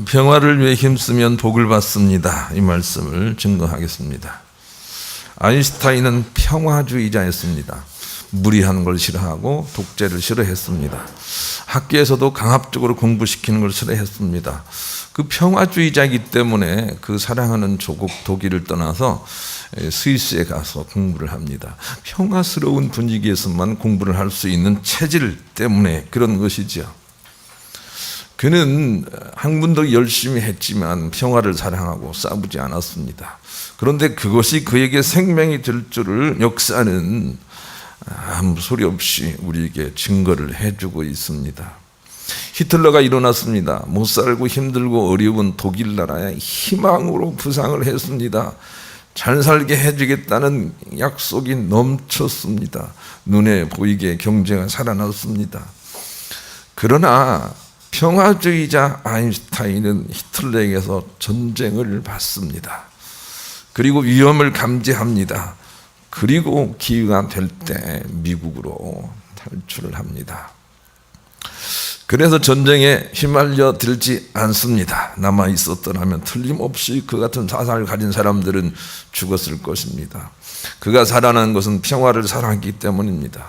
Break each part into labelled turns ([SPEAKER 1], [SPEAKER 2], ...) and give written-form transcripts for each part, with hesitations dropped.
[SPEAKER 1] 평화를 위해 힘쓰면 복을 받습니다. 이 말씀을 증거하겠습니다. 아인슈타인은 평화주의자였습니다. 무리하는 걸 싫어하고 독재를 싫어했습니다. 학교에서도 강압적으로 공부시키는 걸 싫어했습니다. 그 평화주의자이기 때문에 그 사랑하는 조국 독일을 떠나서 스위스에 가서 공부를 합니다. 평화스러운 분위기에서만 공부를 할 수 있는 체질 때문에 그런 것이죠. 그는 학문도 열심히 했지만 평화를 사랑하고 싸우지 않았습니다. 그런데 그것이 그에게 생명이 될 줄을 역사는 아무 소리 없이 우리에게 증거를 해주고 있습니다. 히틀러가 일어났습니다. 못 살고 힘들고 어려운 독일 나라에 희망으로 부상을 했습니다. 잘 살게 해주겠다는 약속이 넘쳤습니다. 눈에 보이게 경제가 살아났습니다. 그러나 평화주의자 아인슈타인은 히틀러에게서 전쟁을 받습니다. 그리고 위험을 감지합니다. 그리고 기회가 될 때 미국으로 탈출을 합니다. 그래서 전쟁에 휘말려 들지 않습니다. 남아 있었더라면 틀림없이 그 같은 사상을 가진 사람들은 죽었을 것입니다. 그가 살아난 것은 평화를 사랑했기 때문입니다.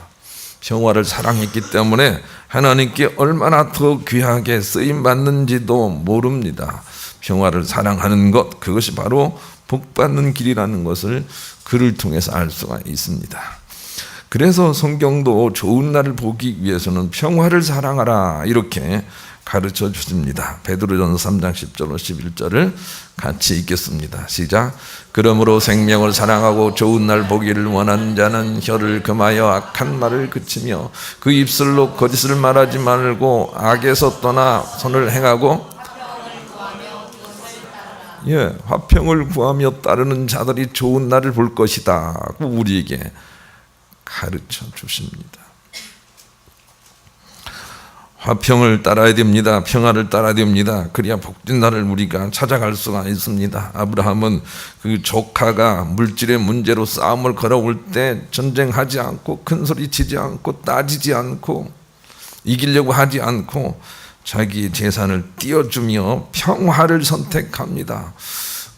[SPEAKER 1] 평화를 사랑했기 때문에 하나님께 얼마나 더 귀하게 쓰임받는지도 모릅니다. 평화를 사랑하는 것, 그것이 바로 복받는 길이라는 것을 그를 통해서 알 수가 있습니다. 그래서 성경도 좋은 날을 보기 위해서는 평화를 사랑하라 이렇게 가르쳐 주십니다. 베드로전서 3장 10절로 11절을 같이 읽겠습니다. 시작. 그러므로 생명을 사랑하고 좋은 날 보기를 원하는 자는 혀를 금하여 악한 말을 그치며 그 입술로 거짓을 말하지 말고 악에서 떠나 선을 행하고 화평을 구하며 따르는 자들이 좋은 날을 볼 것이다. 우리에게 가르쳐 주십니다. 화평을 따라야 됩니다. 평화를 따라야 됩니다. 그래야 복된 날을 우리가 찾아갈 수가 있습니다. 아브라함은 그 조카가 물질의 문제로 싸움을 걸어올 때 전쟁하지 않고 큰소리 치지 않고 따지지 않고 이기려고 하지 않고 자기 재산을 띄워주며 평화를 선택합니다.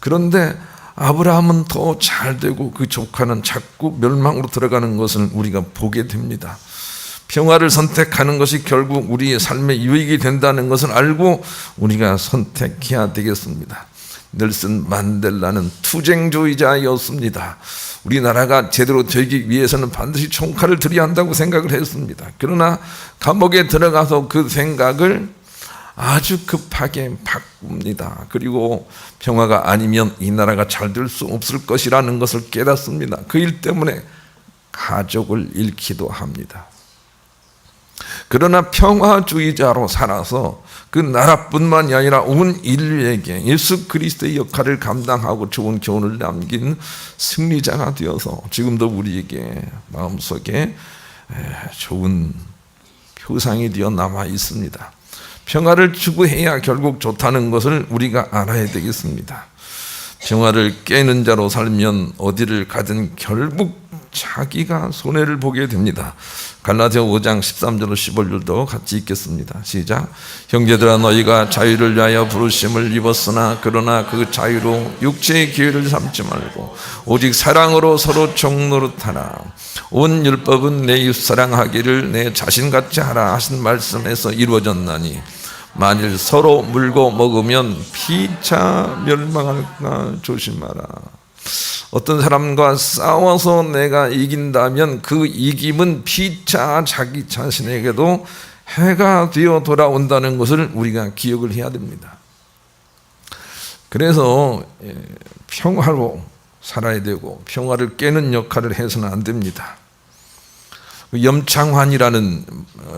[SPEAKER 1] 그런데 아브라함은 더 잘되고 그 조카는 자꾸 멸망으로 들어가는 것을 우리가 보게 됩니다. 평화를 선택하는 것이 결국 우리의 삶에 유익이 된다는 것을 알고 우리가 선택해야 되겠습니다. 넬슨 만델라는 투쟁주의자였습니다. 우리나라가 제대로 되기 위해서는 반드시 총칼을 들여야 한다고 생각을 했습니다. 그러나 감옥에 들어가서 그 생각을 아주 급하게 바꿉니다. 그리고 평화가 아니면 이 나라가 잘 될 수 없을 것이라는 것을 깨닫습니다. 그 일 때문에 가족을 잃기도 합니다. 그러나 평화주의자로 살아서 그 나라뿐만이 아니라 온 인류에게 예수 그리스도의 역할을 감당하고 좋은 교훈을 남긴 승리자가 되어서 지금도 우리에게 마음속에 좋은 표상이 되어 남아 있습니다. 평화를 추구해야 결국 좋다는 것을 우리가 알아야 되겠습니다. 평화를 깨는 자로 살면 어디를 가든 결국 자기가 손해를 보게 됩니다. 갈라디아 5장 13절로 15절도 같이 읽겠습니다. 시작. 형제들아 너희가 자유를 위하여 부르심을 입었으나 그러나 그 자유로 육체의 기회를 삼지 말고 오직 사랑으로 서로 종노릇하라. 온 율법은 내 이웃 사랑하기를 내 자신같이 하라 하신 말씀에서 이루어졌나니 만일 서로 물고 먹으면 피차 멸망할까 조심하라. 어떤 사람과 싸워서 내가 이긴다면 그 이김은 피차 자기 자신에게도 해가 되어 돌아온다는 것을 우리가 기억을 해야 됩니다. 그래서 평화로 살아야 되고 평화를 깨는 역할을 해서는 안 됩니다. 염창환이라는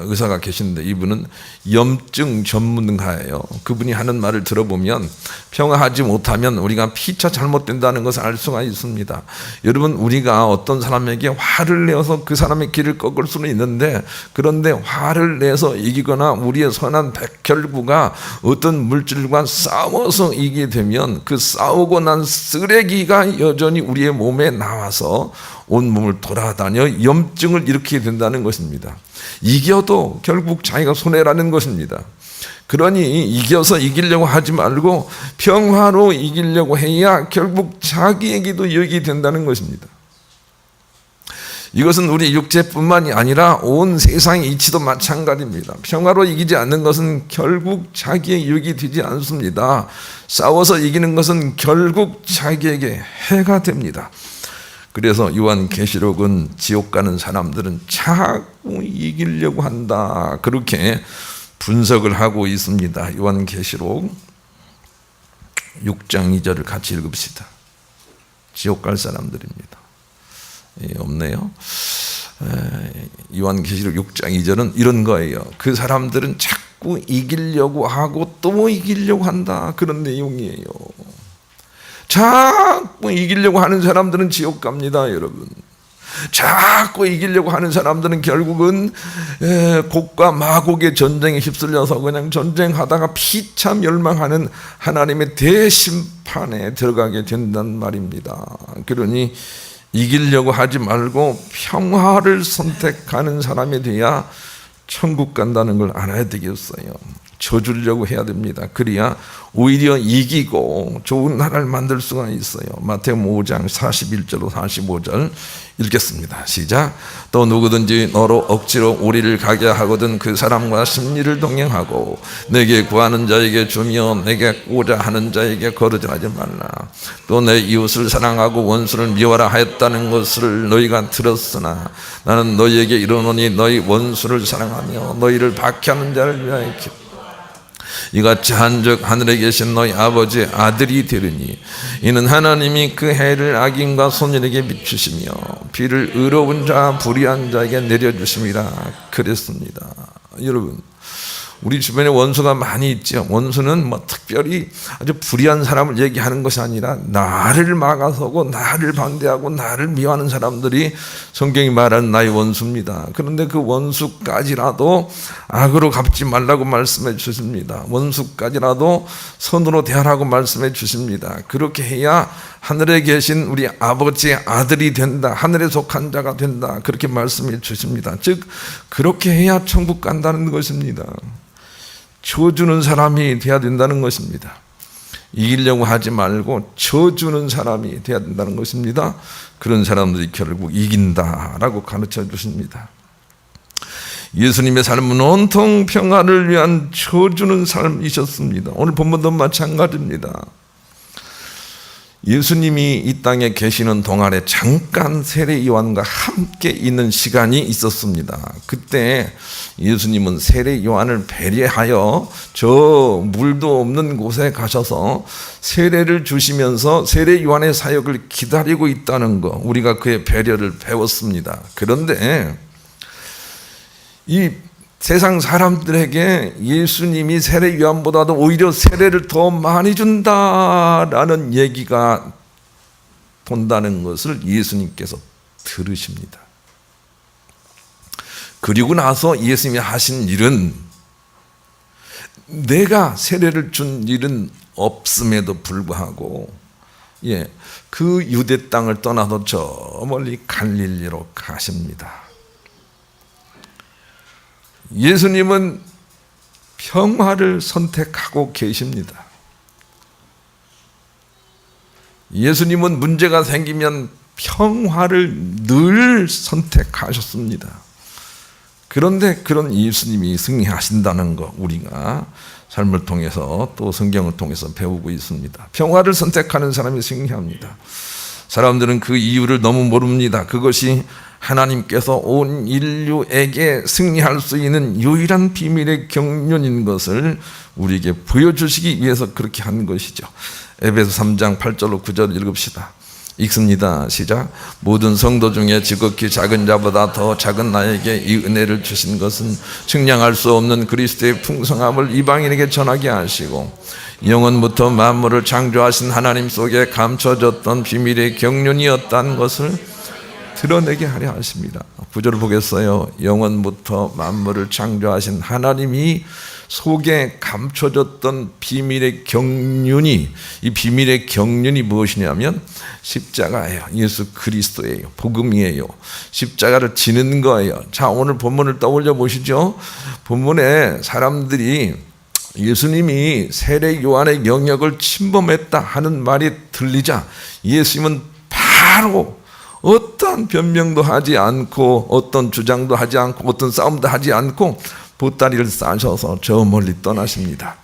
[SPEAKER 1] 의사가 계시는데 이분은 염증 전문가예요. 그분이 하는 말을 들어보면 평화하지 못하면 우리가 피차 잘못된다는 것을 알 수가 있습니다. 여러분, 우리가 어떤 사람에게 화를 내어서 그 사람의 길을 꺾을 수는 있는데, 그런데 화를 내서 이기거나 우리의 선한 백혈구가 어떤 물질과 싸워서 이기게 되면 그 싸우고 난 쓰레기가 여전히 우리의 몸에 나와서 온몸을 돌아다녀 염증을 일으키게 된다는 것입니다. 이겨도 결국 자기가 손해라는 것입니다. 그러니 이겨서 이기려고 하지 말고 평화로 이기려고 해야 결국 자기에게도 이익이 된다는 것입니다. 이것은 우리 육체뿐만이 아니라 온 세상의 이치도 마찬가지입니다. 평화로 이기지 않는 것은 결국 자기의 이익이 되지 않습니다. 싸워서 이기는 것은 결국 자기에게 해가 됩니다. 그래서 요한계시록은 지옥 가는 사람들은 자꾸 이기려고 한다, 그렇게 분석을 하고 있습니다. 요한계시록 6장 2절을 같이 읽읍시다. 지옥 갈 사람들입니다. 없네요. 요한계시록 6장 2절은 이런 거예요. 그 사람들은 자꾸 이기려고 하고 또 이기려고 한다, 그런 내용이에요. 자꾸 이기려고 하는 사람들은 지옥 갑니다, 여러분. 자꾸 이기려고 하는 사람들은 결국은 곡과 마곡의 전쟁에 휩쓸려서 그냥 전쟁하다가 피차 멸망하는 하나님의 대심판에 들어가게 된단 말입니다. 그러니 이기려고 하지 말고 평화를 선택하는 사람이 돼야 천국 간다는 걸 알아야 되겠어요. 져주려고 해야 됩니다. 그래야 오히려 이기고 좋은 나라를 만들 수가 있어요. 마태복음 5장 41절로 45절 읽겠습니다. 시작. 또 누구든지 너로 억지로 우리를 가게 하거든 그 사람과 심리를 동행하고 내게 구하는 자에게 주며 내게 오자 하는 자에게 거르질하지 말라. 또 내 이웃을 사랑하고 원수를 미워라 하였다는 것을 너희가 들었으나 나는 너희에게 이르노니 너희 원수를 사랑하며 너희를 박해하는 자를 위하여 이같이 한즉 하늘에 계신 너희 아버지의 아들이 되리니 이는 하나님이 그 해를 악인과 선인에게 비추시며 비를 의로운 자 불의한 자에게 내려주심이라 그랬습니다. 여러분, 우리 주변에 원수가 많이 있죠. 원수는 뭐 특별히 아주 불의한 사람을 얘기하는 것이 아니라 나를 막아서고 나를 반대하고 나를 미워하는 사람들이 성경이 말하는 나의 원수입니다. 그런데 그 원수까지라도 악으로 갚지 말라고 말씀해 주십니다. 원수까지라도 선으로 대하라고 말씀해 주십니다. 그렇게 해야 하늘에 계신 우리 아버지의 아들이 된다, 하늘에 속한 자가 된다, 그렇게 말씀해 주십니다. 즉 그렇게 해야 천국 간다는 것입니다. 져주는 사람이 돼야 된다는 것입니다. 이기려고 하지 말고 져주는 사람이 돼야 된다는 것입니다. 그런 사람들이 결국 이긴다라고 가르쳐 주십니다. 예수님의 삶은 온통 평화를 위한 져주는 삶이셨습니다. 오늘 본문도 마찬가지입니다. 예수님이 이 땅에 계시는 동안에 잠깐 세례 요한과 함께 있는 시간이 있었습니다. 그때 예수님은 세례 요한을 배려하여 저 물도 없는 곳에 가셔서 세례를 주시면서 세례 요한의 사역을 기다리고 있다는 거, 우리가 그의 배려를 배웠습니다. 그런데 이 세상 사람들에게 예수님이 세례 요한보다도 오히려 세례를 더 많이 준다라는 얘기가 돈다는 것을 예수님께서 들으십니다. 그리고 나서 예수님이 하신 일은 내가 세례를 준 일은 없음에도 불구하고 그 유대 땅을 떠나서 저 멀리 갈릴리로 가십니다. 예수님은 평화를 선택하고 계십니다. 예수님은 문제가 생기면 평화를 늘 선택하셨습니다. 그런데 그런 예수님이 승리하신다는 거 우리가 삶을 통해서 또 성경을 통해서 배우고 있습니다. 평화를 선택하는 사람이 승리합니다. 사람들은 그 이유를 너무 모릅니다. 그것이 하나님께서 온 인류에게 승리할 수 있는 유일한 비밀의 경륜인 것을 우리에게 보여주시기 위해서 그렇게 한 것이죠. 에베소 3장 8절로 9절 읽읍시다. 읽습니다. 시작. 모든 성도 중에 지극히 작은 자보다 더 작은 나에게 이 은혜를 주신 것은 측량할 수 없는 그리스도의 풍성함을 이방인에게 전하게 하시고 영원부터 만물을 창조하신 하나님 속에 감춰졌던 비밀의 경륜이었다는 것을 드러내게 하려 하십니다. 9절을 보겠어요. 영원부터 만물을 창조하신 하나님이 속에 감춰졌던 비밀의 경륜이, 이 비밀의 경륜이 무엇이냐면 십자가예요. 예수 그리스도예요. 복음이에요. 십자가를 지는 거예요. 자, 오늘 본문을 떠올려 보시죠. 본문에 사람들이 예수님이 세례 요한의 영역을 침범했다 하는 말이 들리자 예수님은 바로 어떤 변명도 하지 않고 어떤 주장도 하지 않고 어떤 싸움도 하지 않고 보따리를 싸셔서 저 멀리 떠나십니다.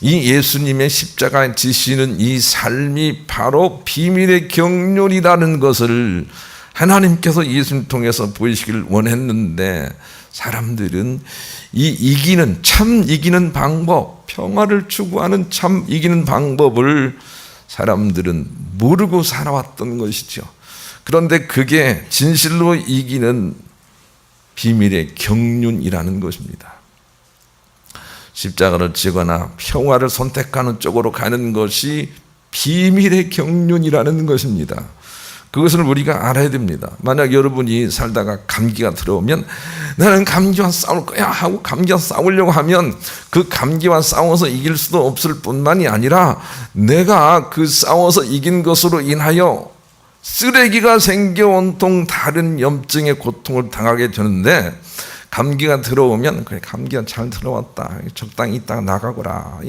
[SPEAKER 1] 이 예수님의 십자가에 지시는 이 삶이 바로 비밀의 경륜이라는 것을 하나님께서 예수님 통해서 보이시기를 원했는데 사람들은 참 이기는 방법, 평화를 추구하는 참 이기는 방법을 사람들은 모르고 살아왔던 것이죠. 그런데 그게 진실로 이기는 비밀의 경륜이라는 것입니다. 십자가를 지거나 평화를 선택하는 쪽으로 가는 것이 비밀의 경륜이라는 것입니다. 그것을 우리가 알아야 됩니다. 만약 여러분이 살다가 감기가 들어오면 나는 감기와 싸울 거야 하고 감기와 싸우려고 하면 그 감기와 싸워서 이길 수도 없을 뿐만이 아니라 내가 그 싸워서 이긴 것으로 인하여 쓰레기가 생겨 온통 다른 염증의 고통을 당하게 되는데 감기가 들어오면 그래, 감기가 잘 들어왔다, 적당히 있다가 나가거라,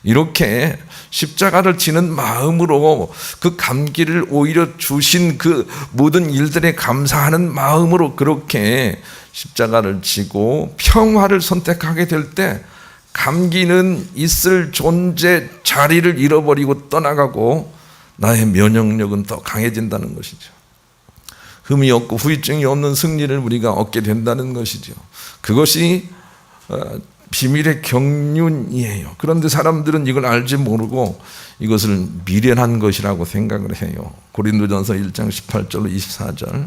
[SPEAKER 1] 이렇게 십자가를 지는 마음으로 그 감기를 오히려 주신 그 모든 일들에 감사하는 마음으로 그렇게 십자가를 지고 평화를 선택하게 될 때 감기는 있을 존재 자리를 잃어버리고 떠나가고 나의 면역력은 더 강해진다는 것이죠. 흠이 없고 후유증이 없는 승리를 우리가 얻게 된다는 것이죠. 그것이 비밀의 경륜이에요. 그런데 사람들은 이걸 알지 모르고 이것을 미련한 것이라고 생각을 해요. 고린도전서 1장 18절로 24절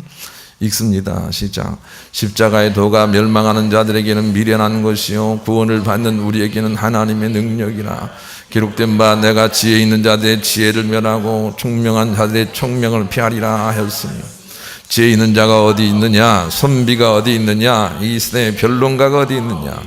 [SPEAKER 1] 읽습니다. 시작. 십자가의 도가 멸망하는 자들에게는 미련한 것이요 구원을 받는 우리에게는 하나님의 능력이라. 기록된 바 내가 지혜 있는 자들의 지혜를 멸하고 총명한 자들의 총명을 피하리라 하였으며 지혜 있는 자가 어디 있느냐, 선비가 어디 있느냐, 이 시대의 변론가가 어디 있느냐.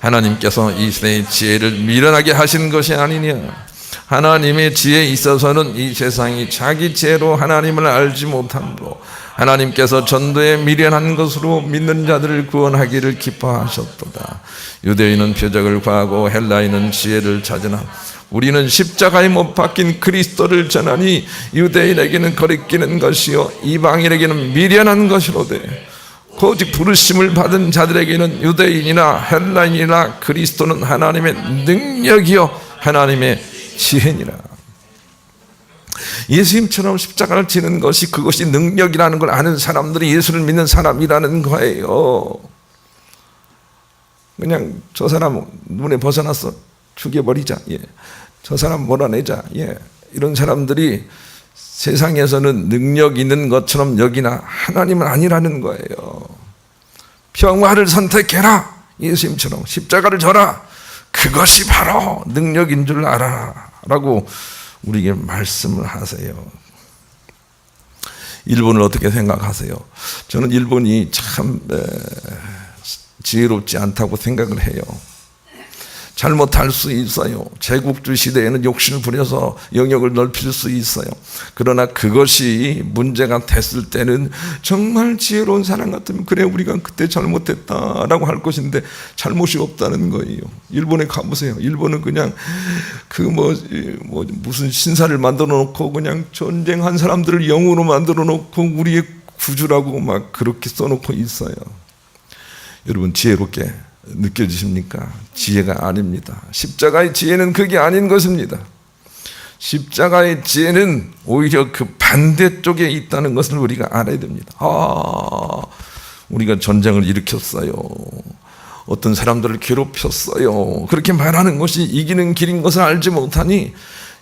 [SPEAKER 1] 하나님께서 이 시대의 지혜를 미련하게 하신 것이 아니냐. 하나님의 지혜에 있어서는 이 세상이 자기 지혜로 하나님을 알지 못함으로 하나님께서 전도에 미련한 것으로 믿는 자들을 구원하기를 기뻐하셨도다. 유대인은 표적을 구하고 헬라인은 지혜를 찾으나 우리는 십자가에 못 박힌 그리스도를 전하니 유대인에게는 거리끼는 것이요 이방인에게는 미련한 것이로되 오직 부르심을 받은 자들에게는 유대인이나 헬라인이나 그리스도는 하나님의 능력이요 하나님의 지혜니라. 예수님처럼 십자가를 지는 것이 그것이 능력이라는 걸 아는 사람들이 예수를 믿는 사람이라는 거예요. 그냥 저 사람 눈에 벗어났어 죽여버리자, 저 사람 몰아내자, 이런 사람들이 세상에서는 능력 있는 것처럼 여기나 하나님은 아니라는 거예요. 평화를 선택해라, 예수님처럼 십자가를 져라, 그것이 바로 능력인 줄 알아라 라고 우리에게 말씀을 하세요. 일본을 어떻게 생각하세요? 저는 일본이 참 지혜롭지 않다고 생각을 해요. 잘못할 수 있어요. 제국주 시대에는 욕심을 부려서 영역을 넓힐 수 있어요. 그러나 그것이 문제가 됐을 때는 정말 지혜로운 사람 같으면 그래 우리가 그때 잘못했다라고 할 것인데 잘못이 없다는 거예요. 일본에 가보세요. 일본은 그냥 무슨 신사를 만들어 놓고 그냥 전쟁한 사람들을 영으로 만들어 놓고 우리의 구주라고 막 그렇게 써놓고 있어요. 여러분 지혜롭게 느껴지십니까? 지혜가 아닙니다. 십자가의 지혜는 그게 아닌 것입니다. 십자가의 지혜는 오히려 그 반대쪽에 있다는 것을 우리가 알아야 됩니다. 우리가 전쟁을 일으켰어요. 어떤 사람들을 괴롭혔어요. 그렇게 말하는 것이 이기는 길인 것을 알지 못하니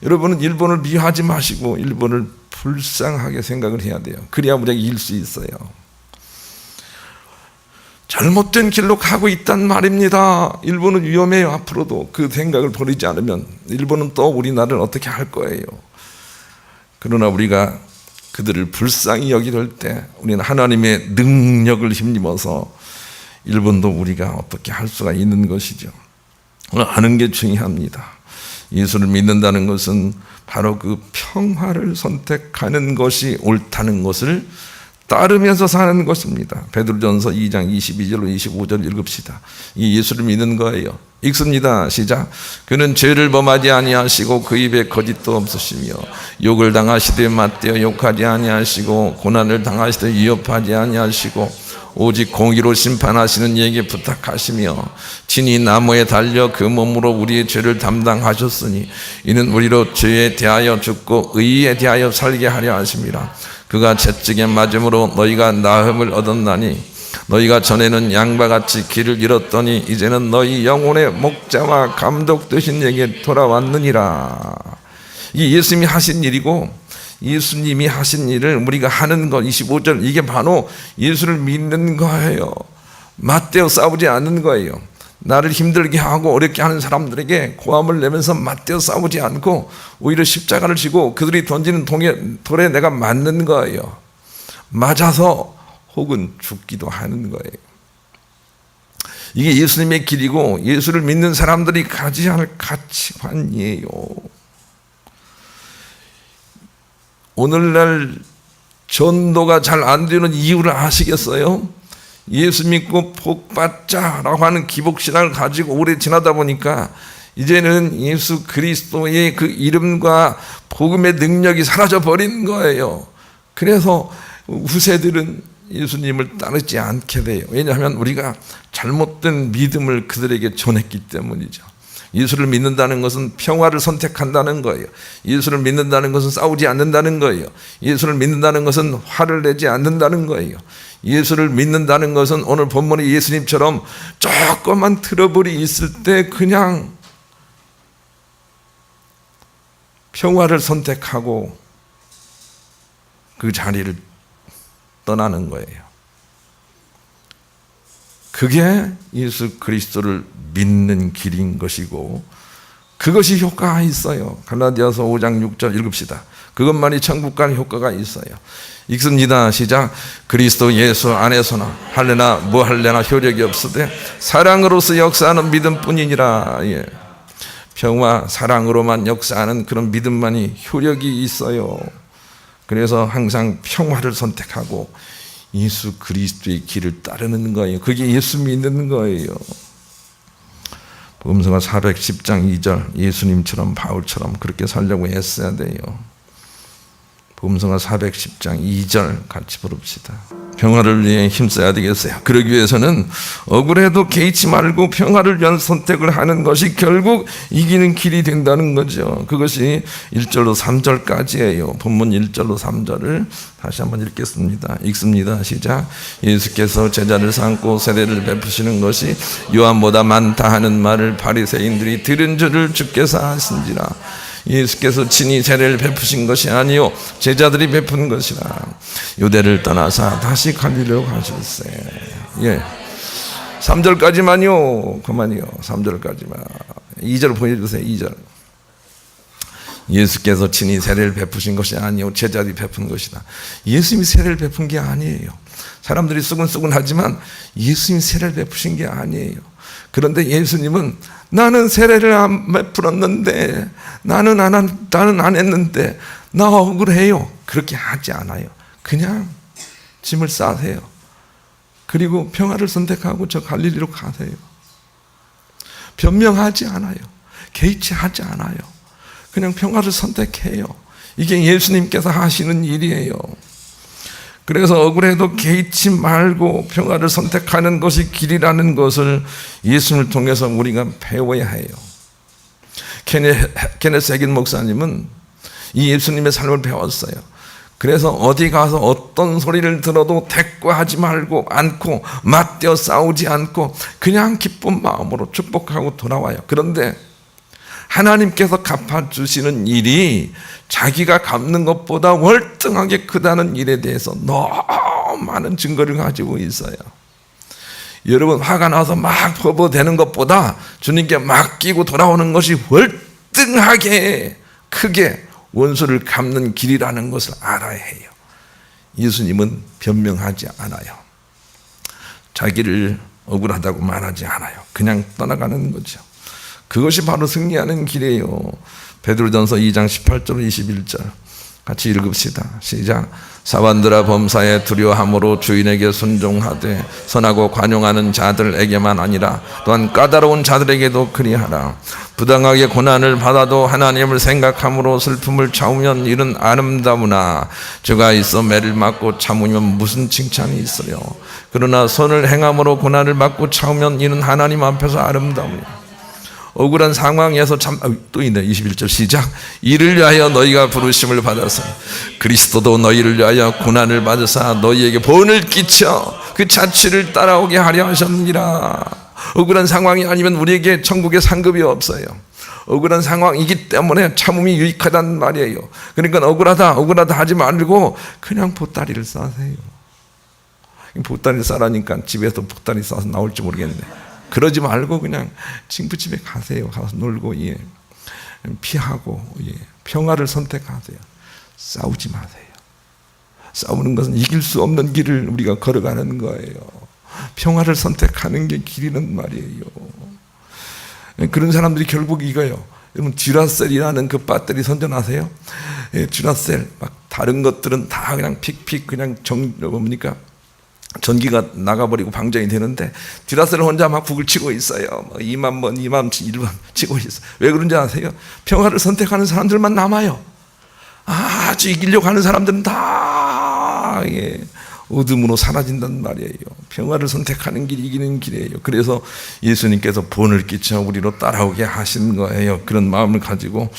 [SPEAKER 1] 여러분은 일본을 미워하지 마시고 일본을 불쌍하게 생각을 해야 돼요. 그래야 우리가 이길 수 있어요. 잘못된 길로 가고 있단 말입니다. 일본은 위험해요. 앞으로도 그 생각을 버리지 않으면 일본은 또 우리나라를 어떻게 할 거예요. 그러나 우리가 그들을 불쌍히 여길 때 우리는 하나님의 능력을 힘입어서 일본도 우리가 어떻게 할 수가 있는 것이죠. 아는 게 중요합니다. 예수를 믿는다는 것은 바로 그 평화를 선택하는 것이 옳다는 것을 따르면서 사는 것입니다. 베드로전서 2장 22절로 25절 읽읍시다. 이 예수를 믿는 거예요. 읽습니다. 시작. 그는 죄를 범하지 아니하시고 그 입에 거짓도 없으시며 욕을 당하시되 맞대어 욕하지 아니하시고 고난을 당하시되 위협하지 아니하시고 오직 공의로 심판하시는 이에게 부탁하시며 친히 나무에 달려 그 몸으로 우리의 죄를 담당하셨으니 이는 우리로 죄에 대하여 죽고 의에 대하여 살게 하려 하심이라. 그가 채찍에 맞음으로 너희가 나음을 얻었나니 너희가 전에는 양바같이 길을 잃었더니 이제는 너희 영혼의 목자와 감독 되신 이에게 돌아왔느니라. 이 예수님이 하신 일이고 예수님이 하신 일을 우리가 하는 것, 25절, 이게 바로 예수를 믿는 거예요. 맞대어 싸우지 않는 거예요. 나를 힘들게 하고 어렵게 하는 사람들에게 고함을 내면서 맞대어 싸우지 않고 오히려 십자가를 지고 그들이 던지는 돌에 내가 맞는 거예요. 맞아서 혹은 죽기도 하는 거예요. 이게 예수님의 길이고 예수를 믿는 사람들이 가져야 할 가치관이에요. 오늘날 전도가 잘 안 되는 이유를 아시겠어요? 예수 믿고 복 받자라고 하는 기복신앙을 가지고 오래 지나다 보니까 이제는 예수 그리스도의 그 이름과 복음의 능력이 사라져 버린 거예요. 그래서 후세들은 예수님을 따르지 않게 돼요. 왜냐하면 우리가 잘못된 믿음을 그들에게 전했기 때문이죠. 예수를 믿는다는 것은 평화를 선택한다는 거예요. 예수를 믿는다는 것은 싸우지 않는다는 거예요. 예수를 믿는다는 것은 화를 내지 않는다는 거예요. 예수를 믿는다는 것은 오늘 본문의 예수님처럼 조그만 트러블이 있을 때 그냥 평화를 선택하고 그 자리를 떠나는 거예요. 그게 예수 그리스도를 믿는 길인 것이고 그것이 효과가 있어요. 갈라디아서 5장 6절 읽읍시다. 그것만이 천국 가는 효과가 있어요. 읽습니다. 시작. 그리스도 예수 안에서나 할래나 뭐할래나 효력이 없으되 사랑으로서 역사하는 믿음뿐이니라. 예. 평화 사랑으로만 역사하는 그런 믿음만이 효력이 있어요. 그래서 항상 평화를 선택하고 예수 그리스도의 길을 따르는 거예요. 그게 예수 믿는 거예요. 복음서가 410장 2절 예수님처럼 바울처럼 그렇게 살려고 했어야 돼요. 복음서가 410장 2절 같이 부릅시다. 평화를 위해 힘써야 되겠어요. 그러기 위해서는 억울해도 개의치 말고 평화를 위한 선택을 하는 것이 결국 이기는 길이 된다는 거죠. 그것이 1절로 3절까지예요. 본문 1절로 3절을 다시 한번 읽겠습니다. 읽습니다. 시작. 예수께서 제자를 삼고 세례를 베푸시는 것이 요한보다 많다 하는 말을 바리새인들이 들은 줄을 주께서 아신지라. 예수께서 친히 세례를 베푸신 것이 아니요 제자들이 베푼 것이라. 유대를 떠나사 다시 갈릴리로 가셨어요. 예, 3절까지만요. 그만이요. 3절까지만. 2절 보여주세요. 2절. 예수께서 친히 세례를 베푸신 것이 아니요 제자들이 베푼 것이다. 예수님이 세례를 베푼 게 아니에요. 사람들이 수근수근하지만 예수님이 세례를 베푸신 게 아니에요. 그런데 예수님은 나는 세례를 안 베풀었는데 나는 안 했는데 나 억울해요. 그렇게 하지 않아요. 그냥 짐을 싸세요. 그리고 평화를 선택하고 저 갈릴리로 가세요. 변명하지 않아요. 개의치하지 않아요. 그냥 평화를 선택해요. 이게 예수님께서 하시는 일이에요. 그래서 억울해도 개의치 말고 평화를 선택하는 것이 길이라는 것을 예수님을 통해서 우리가 배워야 해요. 케네스 해긴 목사님은 이 예수님의 삶을 배웠어요. 그래서 어디 가서 어떤 소리를 들어도 대꾸하지 말고 않고 맞대어 싸우지 않고 그냥 기쁜 마음으로 축복하고 돌아와요. 그런데 하나님께서 갚아주시는 일이 자기가 갚는 것보다 월등하게 크다는 일에 대해서 너무 많은 증거를 가지고 있어요. 여러분, 화가 나서 막 퍼부어대는 것보다 주님께 맡기고 돌아오는 것이 월등하게 크게 원수를 갚는 길이라는 것을 알아야 해요. 예수님은 변명하지 않아요. 자기를 억울하다고 말하지 않아요. 그냥 떠나가는 거죠. 그것이 바로 승리하는 길이에요. 베드로전서 2장 18절 21절 같이 읽읍시다. 시작. 사반들아 범사에 두려워함으로 주인에게 순종하되 선하고 관용하는 자들에게만 아니라 또한 까다로운 자들에게도 그리하라. 부당하게 고난을 받아도 하나님을 생각함으로 슬픔을 참으면 이는 아름다우나 죄가 있어 매를 맞고 참으면 무슨 칭찬이 있어요. 그러나 선을 행함으로 고난을 받고 참으면 이는 하나님 앞에서 아름다우니 억울한 상황에서 또 있네. 21절 시작. 이를 위하여 너희가 부르심을 받아서 그리스도도 너희를 위하여 고난을 받으사 너희에게 본을 끼쳐 그 자취를 따라오게 하려 하셨느니라. 억울한 상황이 아니면 우리에게 천국에 상급이 없어요. 억울한 상황이기 때문에 참음이 유익하단 말이에요. 그러니까 억울하다 하지 말고 그냥 보따리를 싸세요. 보따리를 싸라니까 집에서 보따리 싸서 나올지 모르겠네. 그러지 말고 그냥 친구집에 가세요. 가서 놀고 피하고 평화를 선택하세요. 싸우지 마세요. 싸우는 것은 이길 수 없는 길을 우리가 걸어가는 거예요. 평화를 선택하는 게 길이란 말이에요. 그런 사람들이 결국 이거예요. 여러분 듀라셀이라는 그 배터리 선전하세요? 듀라셀 막 다른 것들은 다 그냥 픽픽 그냥 뭡니까? 전기가 나가버리고 방전이 되는데 듀라셀은 혼자 막 북을 치고 있어요. 2만 번, 2만 1번 치고 있어요. 왜 그런지 아세요? 평화를 선택하는 사람들만 남아요. 아주 이기려고 하는 사람들은 다 어둠으로 사라진단 말이에요. 평화를 선택하는 길이 이기는 길이에요. 그래서 예수님께서 본을 끼쳐 우리로 따라오게 하신 거예요. 그런 마음을 가지고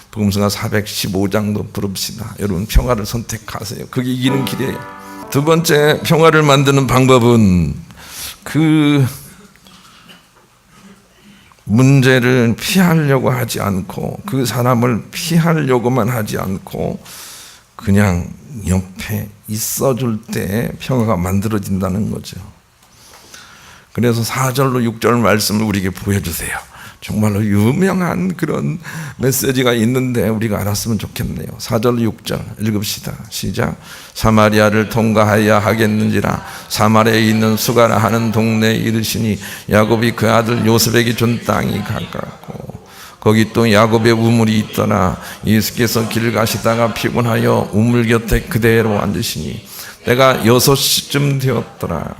[SPEAKER 1] 복음성가 415장도 부릅시다. 여러분 평화를 선택하세요. 그게 이기는 길이에요. 두 번째 평화를 만드는 방법은 그 문제를 피하려고 하지 않고 그 사람을 피하려고만 하지 않고 그냥 옆에 있어줄 때 평화가 만들어진다는 거죠. 그래서 4절로 6절 말씀을 우리에게 보여주세요. 정말로 유명한 그런 메시지가 있는데 우리가 알았으면 좋겠네요. 4절 6절 읽읍시다. 시작. 사마리아를 통과하여야 하겠는지라 사마리아에 있는 수가라 하는 동네에 이르시니 야곱이 그 아들 요셉에게 준 땅이 가깝고 거기 또 야곱의 우물이 있더라. 예수께서 길 가시다가 피곤하여 우물 곁에 그대로 앉으시니 때가 6시쯤 되었더라.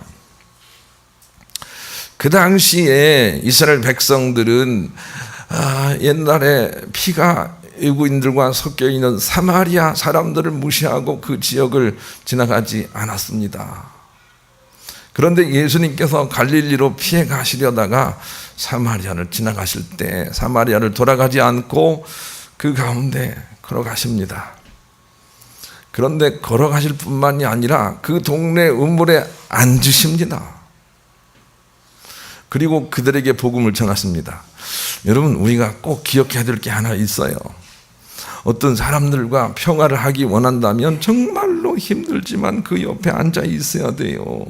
[SPEAKER 1] 그 당시에 이스라엘 백성들은 옛날에 피가 외국인들과 섞여 있는 사마리아 사람들을 무시하고 그 지역을 지나가지 않았습니다. 그런데 예수님께서 갈릴리로 피해 가시려다가 사마리아를 지나가실 때 사마리아를 돌아가지 않고 그 가운데 걸어가십니다. 그런데 걸어가실 뿐만이 아니라 그 동네 우물에 앉으십니다. 그리고 그들에게 복음을 전하십니다. 여러분 우리가 꼭 기억해야 될 게 하나 있어요. 어떤 사람들과 평화를 하기 원한다면 정말로 힘들지만 그 옆에 앉아 있어야 돼요.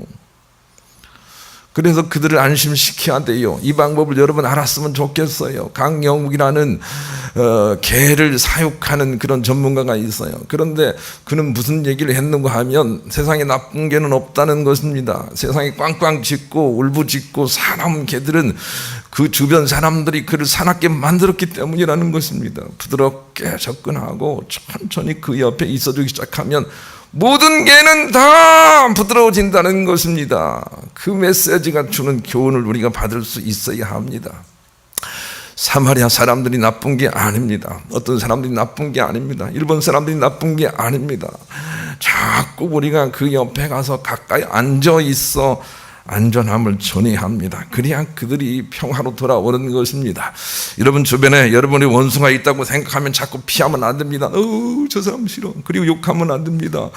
[SPEAKER 1] 그래서 그들을 안심시켜야 돼요. 이 방법을 여러분 알았으면 좋겠어요. 강영욱이라는 개를 사육하는 그런 전문가가 있어요. 그런데 그는 무슨 얘기를 했는가 하면 세상에 나쁜 개는 없다는 것입니다. 세상에 꽝꽝 짖고 울부짖고 사나운 개들은 그 주변 사람들이 그를 사납게 만들었기 때문이라는 것입니다. 부드럽게 접근하고 천천히 그 옆에 있어주기 시작하면 모든 개는 다 부드러워진다는 것입니다. 그 메시지가 주는 교훈을 우리가 받을 수 있어야 합니다. 사마리아 사람들이 나쁜 게 아닙니다. 어떤 사람들이 나쁜 게 아닙니다. 일본 사람들이 나쁜 게 아닙니다. 자꾸 우리가 그 옆에 가서 가까이 앉아 있어 안전함을 전해야 합니다. 그래야 그들이 평화로 돌아오는 것입니다. 여러분 주변에 여러분의 원수가 있다고 생각하면 자꾸 피하면 안 됩니다. 저 사람 싫어. 그리고 욕하면 안 됩니다.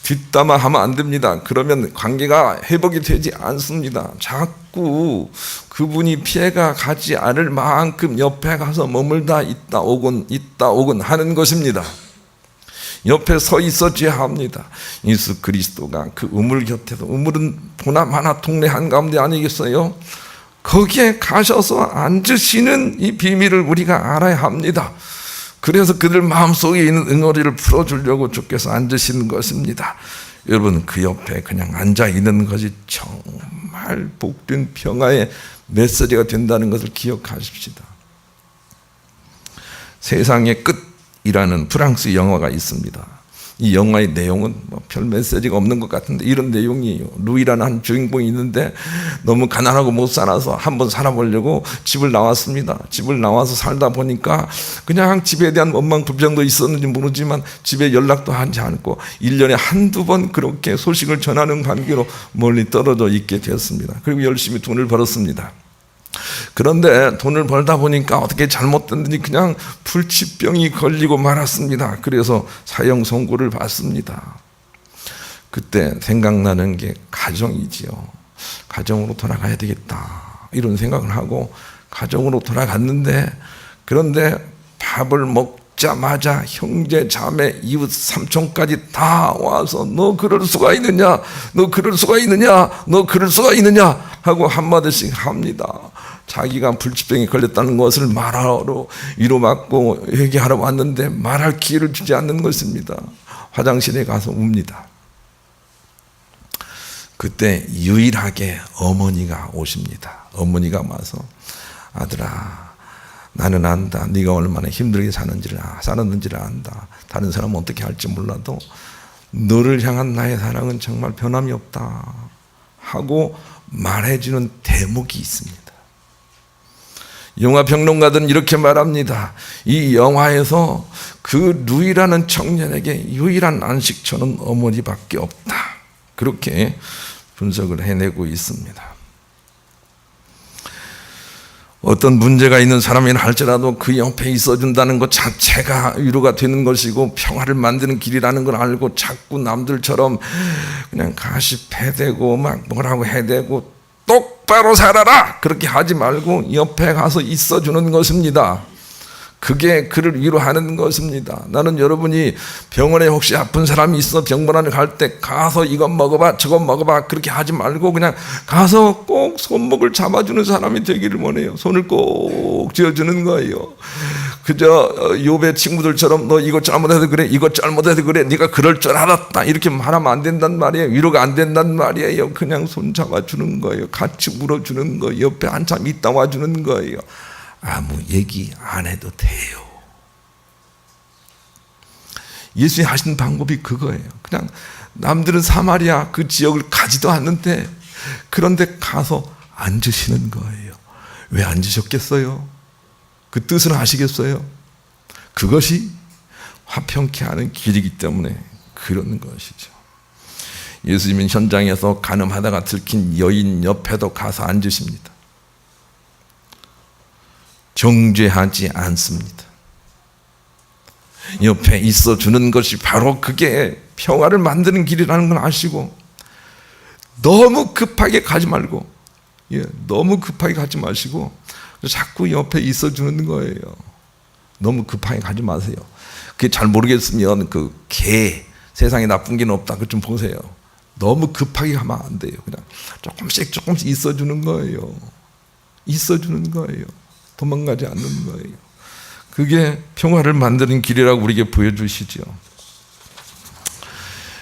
[SPEAKER 1] 뒷담화하면 안 됩니다. 그러면 관계가 회복이 되지 않습니다. 자꾸 그분이 피해가 가지 않을 만큼 옆에 가서 머물다 있다 오곤 하는 것입니다. 옆에 서 있어줘야 합니다. 예수 그리스도가 그 우물 곁에서, 우물은 보나마나 동네 한가운데 아니겠어요? 거기에 가셔서 앉으시는 이 비밀을 우리가 알아야 합니다. 그래서 그들 마음속에 있는 응어리를 풀어주려고 주께서 앉으시는 것입니다. 여러분 그 옆에 그냥 앉아 있는 것이 정말 복된 평화의 메시지가 된다는 것을 기억하십시다. 세상의 끝이라는 프랑스 영화가 있습니다. 이 영화의 내용은 별 메시지가 없는 것 같은데 이런 내용이에요. 루이라는 한 주인공이 있는데 너무 가난하고 못 살아서 한번 살아보려고 집을 나왔습니다. 집을 나와서 살다 보니까 그냥 집에 대한 원망 불평도 있었는지 모르지만 집에 연락도 하지 않고 1년에 한두 번 그렇게 소식을 전하는 관계로 멀리 떨어져 있게 되었습니다. 그리고 열심히 돈을 벌었습니다. 그런데 돈을 벌다 보니까 어떻게 잘못됐는지 그냥 불치병이 걸리고 말았습니다. 그래서 사형 선고를 받습니다. 그때 생각나는 게 가정이지요. 가정으로 돌아가야 되겠다 이런 생각을 하고 가정으로 돌아갔는데, 그런데 밥을 먹자마자 형제 자매 이웃 삼촌까지 다 와서 너 그럴 수가 있느냐, 너 그럴 수가 있느냐, 너 그럴 수가 있느냐 하고 한마디씩 합니다. 자기가 불치병에 걸렸다는 것을 말하러 위로받고 회개하러 왔는데 말할 기회를 주지 않는 것입니다. 화장실에 가서 웁니다. 그때 유일하게 어머니가 오십니다. 어머니가 와서 아들아, 나는 안다. 네가 얼마나 힘들게 살았는지를 안다. 다른 사람은 어떻게 할지 몰라도 너를 향한 나의 사랑은 정말 변함이 없다 하고 말해주는 대목이 있습니다. 영화 평론가들은 이렇게 말합니다. 이 영화에서 그 루이라는 청년에게 유일한 안식처는 어머니밖에 없다. 그렇게 분석을 해내고 있습니다. 어떤 문제가 있는 사람이나 할지라도 그 옆에 있어준다는 것 자체가 위로가 되는 것이고 평화를 만드는 길이라는 걸 알고 자꾸 남들처럼 그냥 가십해대고 막 뭐라고 해대고 똑바로 살아라 그렇게 하지 말고 옆에 가서 있어주는 것입니다. 그게 그를 위로하는 것입니다. 나는 여러분이 병원에 혹시 아픈 사람이 있어 병원에 갈 때 가서 이것 먹어봐 저것 먹어봐 그렇게 하지 말고 그냥 가서 꼭 손목을 잡아주는 사람이 되기를 원해요. 손을 꼭 쥐어주는 거예요. 그저 욥의 친구들처럼 너 이것 잘못해서 그래 이것 잘못해서 그래 네가 그럴 줄 알았다 이렇게 말하면 안 된단 말이에요. 위로가 안 된단 말이에요. 그냥 손 잡아주는 거예요. 같이 울어주는 거예요. 옆에 한참 있다 와주는 거예요. 아무 얘기 안 해도 돼요. 예수님이 하신 방법이 그거예요. 그냥 남들은 사마리아 그 지역을 가지도 않는데 그런데 가서 앉으시는 거예요. 왜 앉으셨겠어요? 그 뜻을 아시겠어요? 그것이 화평케 하는 길이기 때문에 그런 것이죠. 예수님은 현장에서 간음하다가 들킨 여인 옆에도 가서 앉으십니다. 정죄하지 않습니다. 옆에 있어주는 것이 바로 그게 평화를 만드는 길이라는 걸 아시고 너무 급하게 가지 말고 너무 급하게 가지 마시고 자꾸 옆에 있어주는 거예요. 너무 급하게 가지 마세요. 그게 잘 모르겠으면 그 개 세상에 나쁜 게는 없다 그거 좀 보세요. 너무 급하게 가면 안 돼요. 그냥 조금씩 있어주는 거예요. 있어주는 거예요. 도망가지 않는 거예요. 그게 평화를 만드는 길이라고 우리에게 보여주시죠.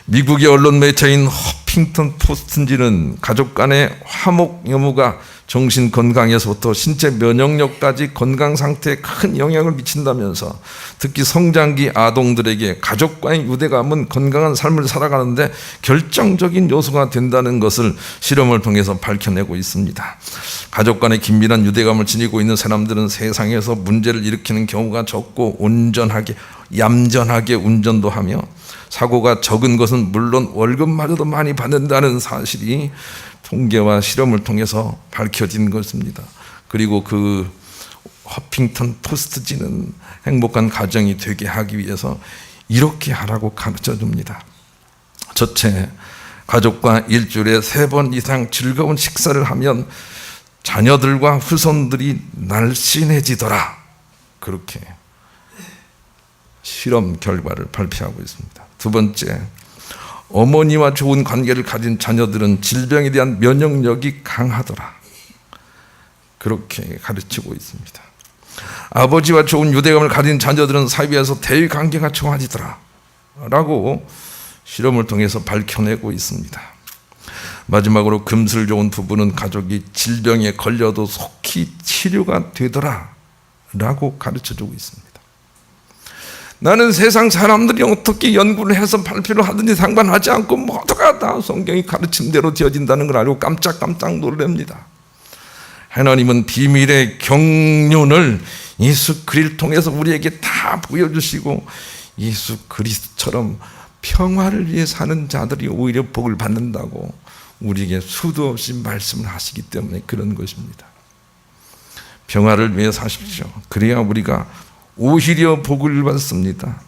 [SPEAKER 1] 미국의 언론 매체인 허핑턴 포스트지는 가족 간의 화목 유무가 정신 건강에서부터 신체 면역력까지 건강 상태에 큰 영향을 미친다면서 특히 성장기 아동들에게 가족과의 유대감은 건강한 삶을 살아가는데 결정적인 요소가 된다는 것을 실험을 통해서 밝혀내고 있습니다. 가족 간의 긴밀한 유대감을 지니고 있는 사람들은 세상에서 문제를 일으키는 경우가 적고 온전하게 얌전하게 운전도 하며 사고가 적은 것은 물론 월급마저도 많이 받는다는 사실이 통계와 실험을 통해서 밝혀진 것입니다. 그리고 그 허핑턴 포스트지는 행복한 가정이 되게 하기 위해서 이렇게 하라고 가르쳐 줍니다. 첫째, 가족과 일주일에 3번 이상 즐거운 식사를 하면 자녀들과 후손들이 날씬해지더라. 그렇게 실험 결과를 발표하고 있습니다. 두 번째, 어머니와 좋은 관계를 가진 자녀들은 질병에 대한 면역력이 강하더라. 그렇게 가르치고 있습니다. 아버지와 좋은 유대감을 가진 자녀들은 사회에서 대의 관계가 좋아지더라 라고 실험을 통해서 밝혀내고 있습니다. 마지막으로 금슬 좋은 부부는 가족이 질병에 걸려도 속히 치료가 되더라 라고 가르쳐주고 있습니다. 나는 세상 사람들이 어떻게 연구를 해서 발표를 하든지 상관하지 않고 모두가 다 성경이 가르친 대로 되어진다는 걸 알고 깜짝깜짝 놀랍니다. 하나님은 비밀의 경륜을 예수 그리스도를 통해서 우리에게 다 보여주시고 예수 그리스도처럼 평화를 위해 사는 자들이 오히려 복을 받는다고 우리에게 수도 없이 말씀을 하시기 때문에 그런 것입니다. 평화를 위해 사십시오. 그래야 우리가 오히려 복을 받습니다.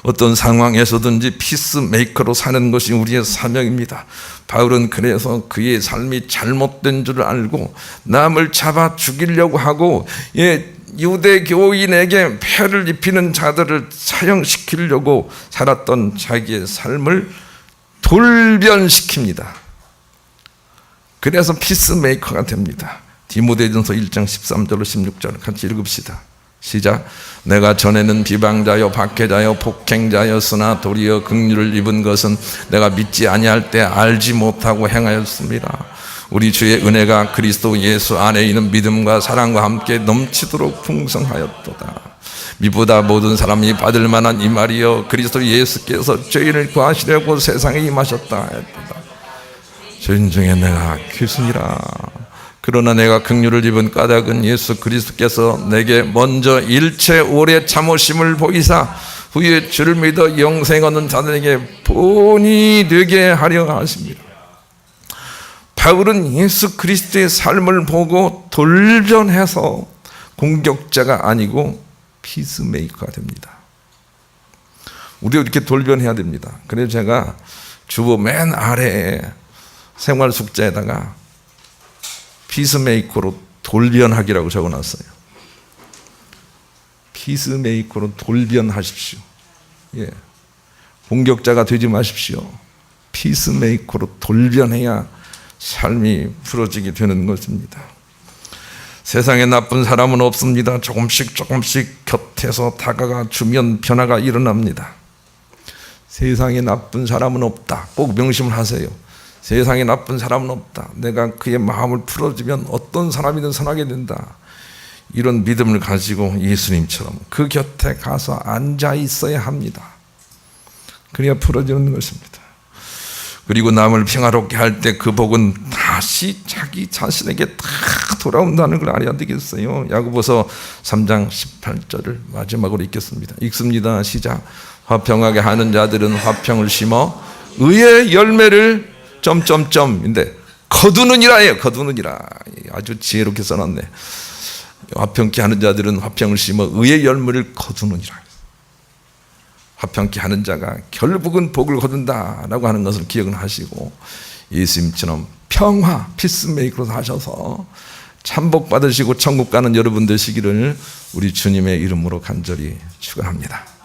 [SPEAKER 1] 어떤 상황에서든지 피스메이커로 사는 것이 우리의 사명입니다. 바울은 그래서 그의 삶이 잘못된 줄 알고 남을 잡아 죽이려고 하고 유대 교인에게 폐를 입히는 자들을 사형시키려고 살았던 자기의 삶을 돌변시킵니다. 그래서 피스메이커가 됩니다. 디모데전서 1장 13절로 16절 같이 읽읍시다. 시작. 내가 전에는 비방자여 박해자여 폭행자였으나 도리어 긍휼을 입은 것은 내가 믿지 아니할 때 알지 못하고 행하였습니다. 우리 주의 은혜가 그리스도 예수 안에 있는 믿음과 사랑과 함께 넘치도록 풍성하였도다. 미보다 모든 사람이 받을 만한 이 말이여 그리스도 예수께서 죄인을 구하시려고 세상에 임하셨다 하였도다. 죄인 중에 내가 귀순이라. 그러나 내가 긍휼을 입은 까닭은 예수 그리스도께서 내게 먼저 일체 오래 참으심을 보이사 후에 주를 믿어 영생 얻는 자들에게 본이 되게 하려 하십니다. 바울은 예수 그리스도의 삶을 보고 돌변해서 공격자가 아니고 피스메이커가 됩니다. 우리도 이렇게 돌변해야 됩니다. 그래서 제가 주보 맨 아래에 생활 숙제에다가 피스메이커로 돌변하기라고 적어놨어요. 피스메이커로 돌변하십시오. 예. 공격자가 되지 마십시오. 피스메이커로 돌변해야 삶이 풀어지게 되는 것입니다. 세상에 나쁜 사람은 없습니다. 조금씩 곁에서 다가가 주면 변화가 일어납니다. 세상에 나쁜 사람은 없다. 꼭 명심을 하세요. 세상에 나쁜 사람은 없다. 내가 그의 마음을 풀어주면 어떤 사람이든 선하게 된다. 이런 믿음을 가지고 예수님처럼 그 곁에 가서 앉아 있어야 합니다. 그래야 풀어지는 것입니다. 그리고 남을 평화롭게 할 때 그 복은 다시 자기 자신에게 다 돌아온다는 걸 알아야 되겠어요. 야고보서 3장 18절을 마지막으로 읽겠습니다. 읽습니다. 시작. 화평하게 하는 자들은 화평을 심어 의의 열매를 인데 거두느니라예요. 거두느니라. 아주 지혜롭게 써놨네. 화평케 하는 자들은 화평을 심어 의의 열매를 거두느니라. 화평케 하는 자가 결국은 복을 거둔다라고 하는 것을 기억을 하시고 예수님처럼 평화 피스메이커로 사셔서 참복 받으시고 천국 가는 여러분 되시기를 우리 주님의 이름으로 간절히 축원합니다.